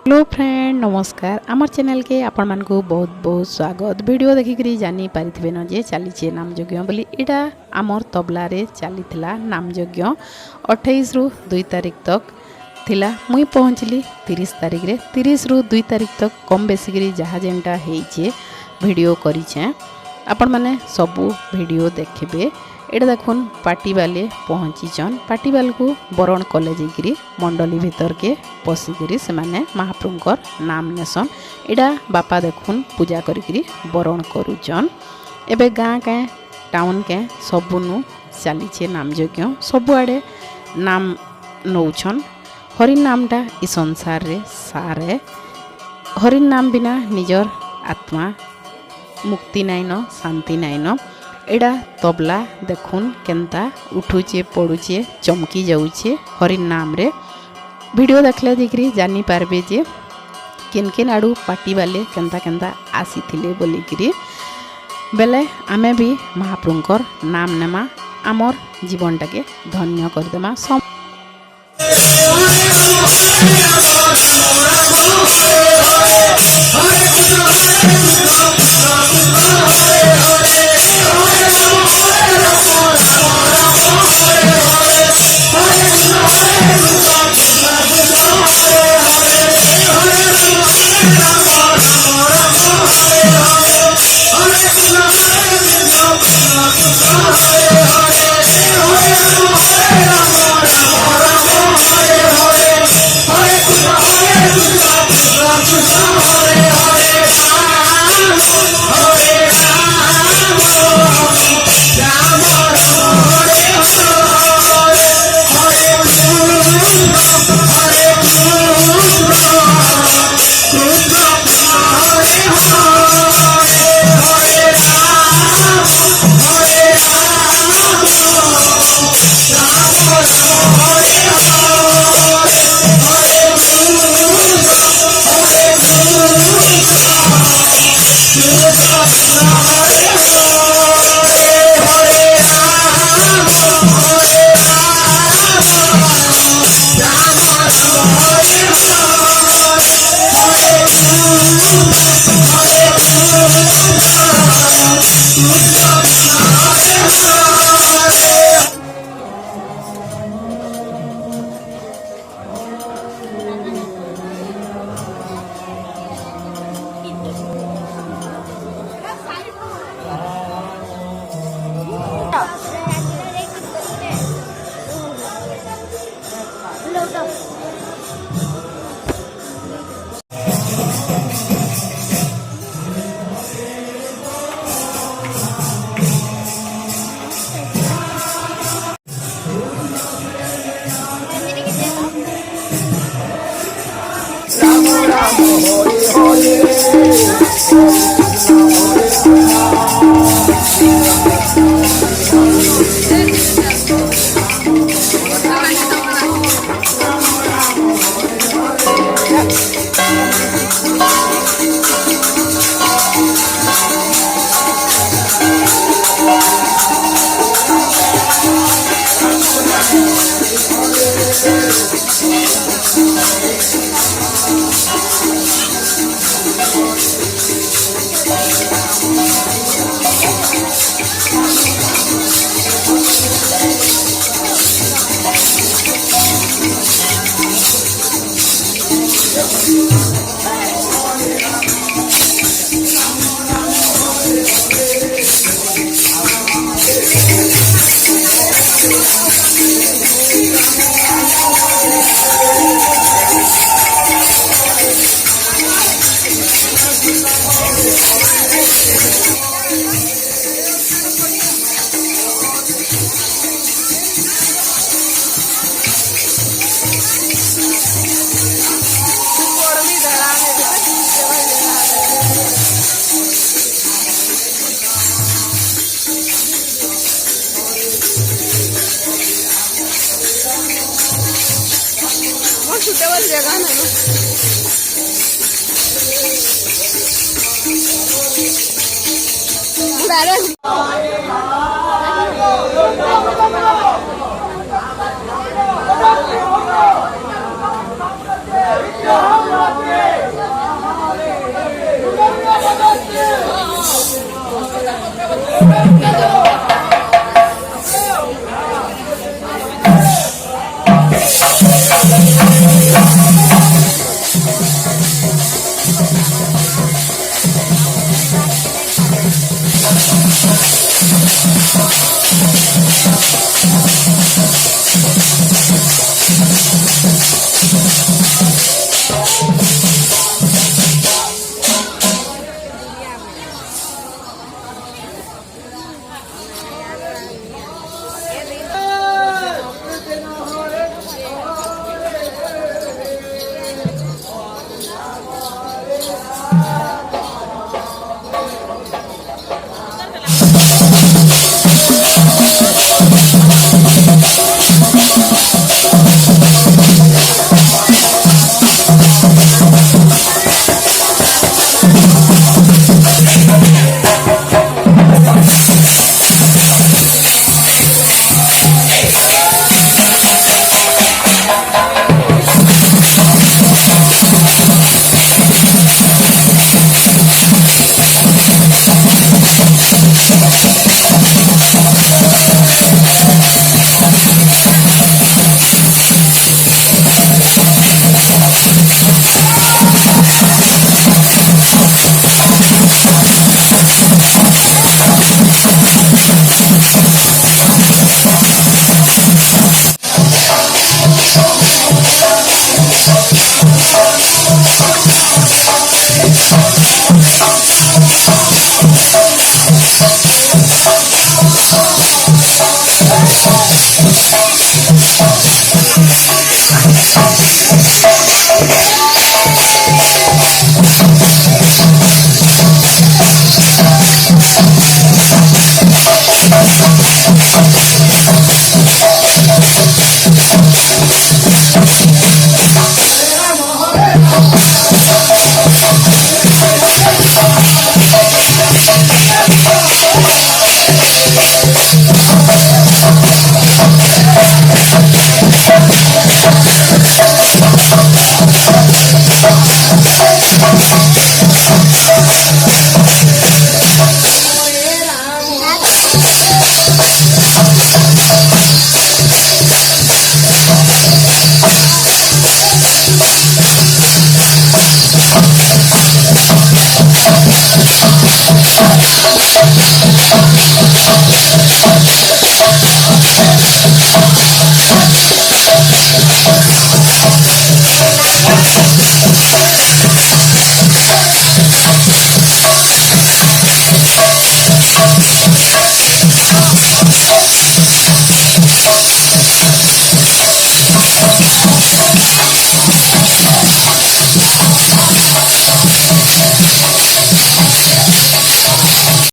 Hello friend नमस्कार आमर channel के आपण मान को बहुत बहुत स्वागत। वीडियो देखिक जानी पारिथिबे न जे चलीचे नाम यज्ञ बोली इटा आमर तबला रे चलीथिला नाम यज्ञ 28 रु 2 तारिख तक थिला। मुई पहुँचली 30 तारिख रे 30 रु 2 तारिख तक कम बेसी करी जहाँ जेनटा हेइचे वीडियो करिछे आपण माने सबू वीडियो देखिबे। एटा देखुन पार्टी वाले पहुँचीचन पार्टी वाल को बरण कले जाइकरी मंडली भीतर के पशिकरी से माने महाप्रभुकर नाम नेसन। एटा बापा देखुन पूजा करिकरी बरण करूचन। एबे गाँ के टाउन के सबुनु चलीचे नाम यज्ञ सबुआड़े नाम नौछन। हरि नामटा इ संसार रे सारे हरि नाम बिना निजर आत्मा मुक्ति नाइन शांति नाइन। एडा तबला देखुन केंता उठुचे पड़ुचे चमकी जाऊचे हरि नाम रे। वीडियो देखले दिकरी जानी पारबे जे किन किन आड़ू पार्टी वाले केंता केंता आसी थिले बोलिकरी। बेले आमे भी महाप्रभुकर नाम नेमा आमर जीवनटा के धन्य कर देमा। सुटेबल जगह नाही